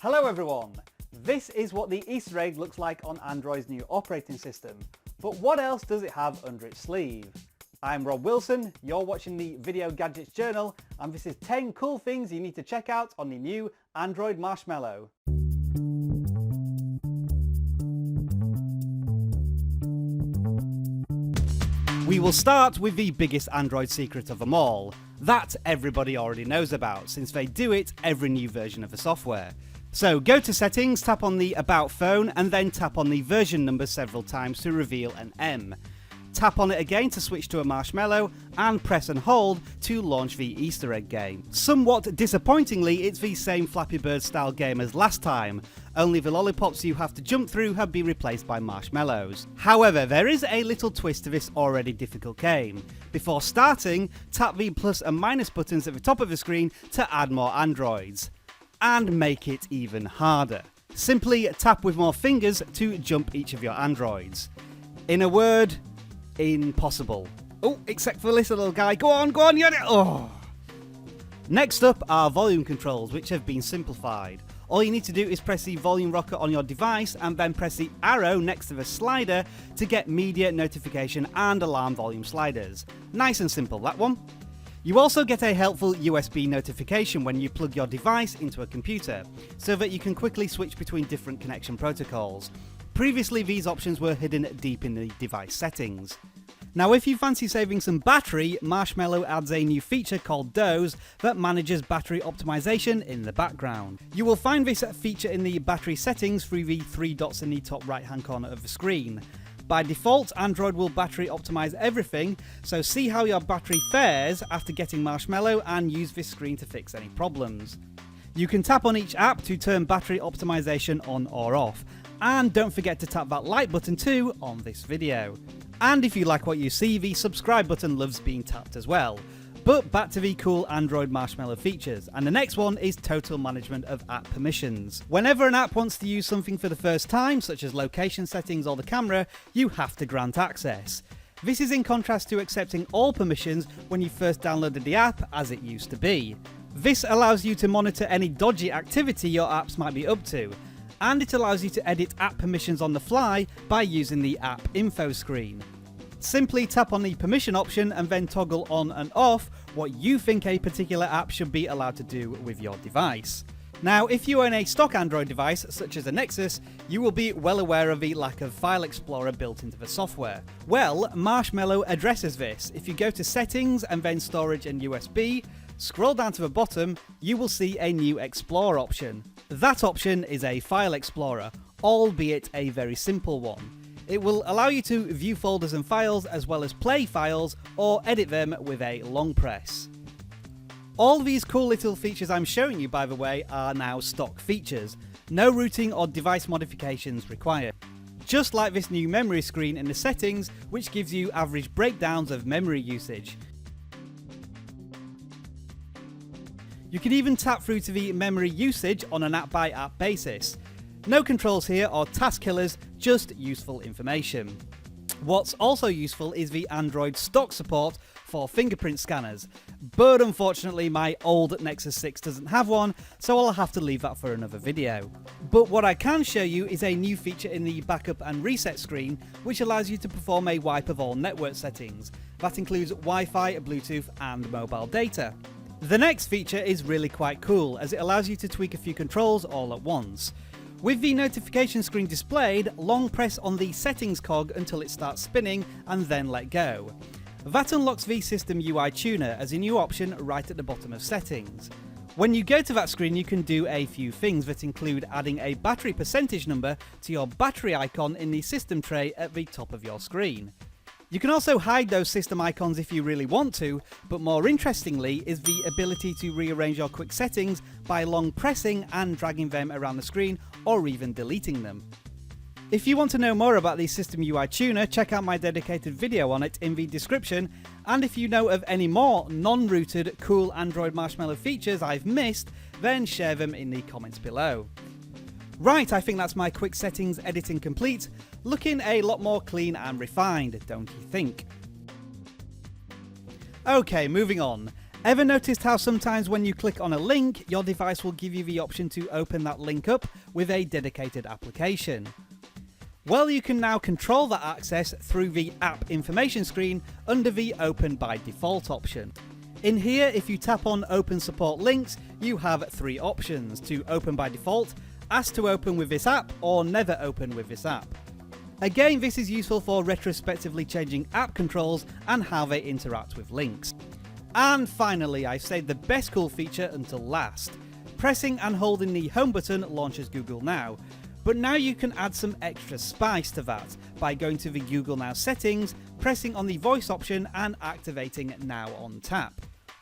Hello everyone! This is what the Easter egg looks like on Android's new operating system. But what else does it have under its sleeve? I'm Rob Wilson, you're watching the Video Gadgets Journal, and this is 10 cool things you need to check out on the new Android Marshmallow. We will start with the biggest Android secret of them all. That everybody already knows about, since they do it every new version of the software. So go to Settings, tap on the About Phone, and then tap on the version number several times to reveal an M. Tap on it again to switch to a marshmallow, and press and hold to launch the Easter egg game. Somewhat disappointingly, it's the same Flappy Bird style game as last time, only the lollipops you have to jump through have been replaced by marshmallows. However, there is a little twist to this already difficult game. Before starting, tap the plus and minus buttons at the top of the screen to add more androids. And make it even harder. Simply tap with more fingers to jump each of your androids. In a word, impossible. Oh, except for this little guy. Go on, you're it. Oh. Next up are volume controls, which have been simplified. All you need to do is press the volume rocker on your device and then press the arrow next to the slider to get media, notification and alarm volume sliders. Nice and simple, that one. You also get a helpful USB notification when you plug your device into a computer, so that you can quickly switch between different connection protocols. Previously, these options were hidden deep in the device settings. Now, if you fancy saving some battery, Marshmallow adds a new feature called Doze that manages battery optimization in the background. You will find this feature in the battery settings through the 3 dots in the top right hand corner of the screen. By default, Android will battery optimize everything, so see how your battery fares after getting Marshmallow and use this screen to fix any problems. You can tap on each app to turn battery optimization on or off, and don't forget to tap that like button too on this video. And if you like what you see, the subscribe button loves being tapped as well. But back to the cool Android Marshmallow features, and the next one is total management of app permissions. Whenever an app wants to use something for the first time, such as location settings or the camera, you have to grant access. This is in contrast to accepting all permissions when you first downloaded the app, as it used to be. This allows you to monitor any dodgy activity your apps might be up to, and it allows you to edit app permissions on the fly by using the app info screen. Simply tap on the permission option and then toggle on and off what you think a particular app should be allowed to do with your device. Now, if you own a stock Android device, such as a Nexus, you will be well aware of the lack of File Explorer built into the software. Well, Marshmallow addresses this. If you go to Settings and then Storage and USB, scroll down to the bottom, you will see a new Explore option. That option is a File Explorer, albeit a very simple one. It will allow you to view folders and files as well as play files or edit them with a long press. All these cool little features I'm showing you, by the way, are now stock features. No rooting or device modifications required. Just like this new memory screen in the settings, which gives you average breakdowns of memory usage. You can even tap through to the memory usage on an app-by-app basis. No controls here or task killers, just useful information. What's also useful is the Android stock support for fingerprint scanners, but unfortunately my old Nexus 6 doesn't have one, so I'll have to leave that for another video. But what I can show you is a new feature in the backup and reset screen, which allows you to perform a wipe of all network settings. That includes Wi-Fi, Bluetooth and mobile data. The next feature is really quite cool, as it allows you to tweak a few controls all at once. With the notification screen displayed, long press on the settings cog until it starts spinning and then let go. That unlocks the System UI Tuner as a new option right at the bottom of settings. When you go to that screen, you can do a few things that include adding a battery percentage number to your battery icon in the system tray at the top of your screen. You can also hide those system icons if you really want to, but more interestingly is the ability to rearrange your quick settings by long pressing and dragging them around the screen or even deleting them. If you want to know more about the System UI Tuner, check out my dedicated video on it in the description, and if you know of any more non-rooted cool Android Marshmallow features I've missed, then share them in the comments below. Right, I think that's my quick settings editing complete, looking a lot more clean and refined, don't you think? Okay, moving on. Ever noticed how sometimes when you click on a link, your device will give you the option to open that link up with a dedicated application? Well, you can now control that access through the app information screen under the Open by Default option. In here, if you tap on Open Support Links, you have 3 options: to open by default, ask to open with this app, or never open with this app. Again, this is useful for retrospectively changing app controls and how they interact with links. And finally, I've saved the best cool feature until last. Pressing and holding the home button launches Google Now, but now you can add some extra spice to that by going to the Google Now settings, pressing on the voice option and activating Now on tap.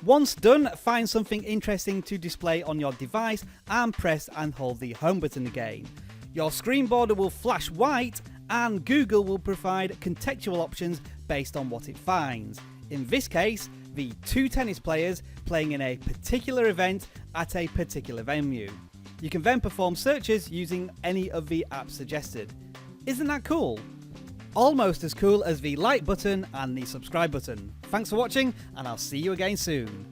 Once done, find something interesting to display on your device and press and hold the home button again. Your screen border will flash white and Google will provide contextual options based on what it finds. In this case, the 2 tennis players playing in a particular event at a particular venue. You can then perform searches using any of the apps suggested. Isn't that cool? Almost as cool as the like button and the subscribe button. Thanks for watching, and I'll see you again soon.